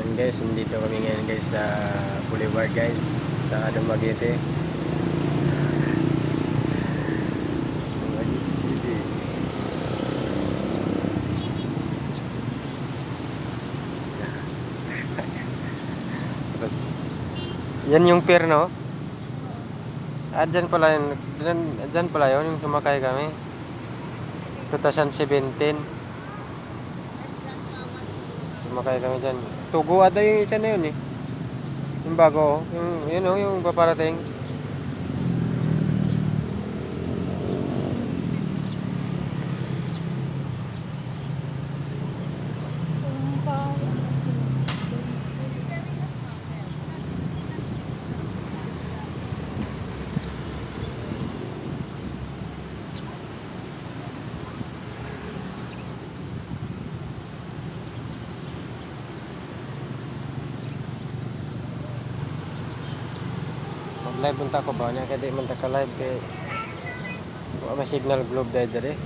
Yun guys, nandito kami ngayon guys sa Boulevard guys, sa Dumaguete. Dumaguete City. Yan yung pier, no? Dyan pala yun. Dyan pala yun, yung sumakay kami. 2017. Sumakay kami dyan. Tugo ata yung isa na yun eh. Yung bago, yun o, yung paparating. Live punta ko ba niya kaya di man ta ka live kay may signal globe dahil dere.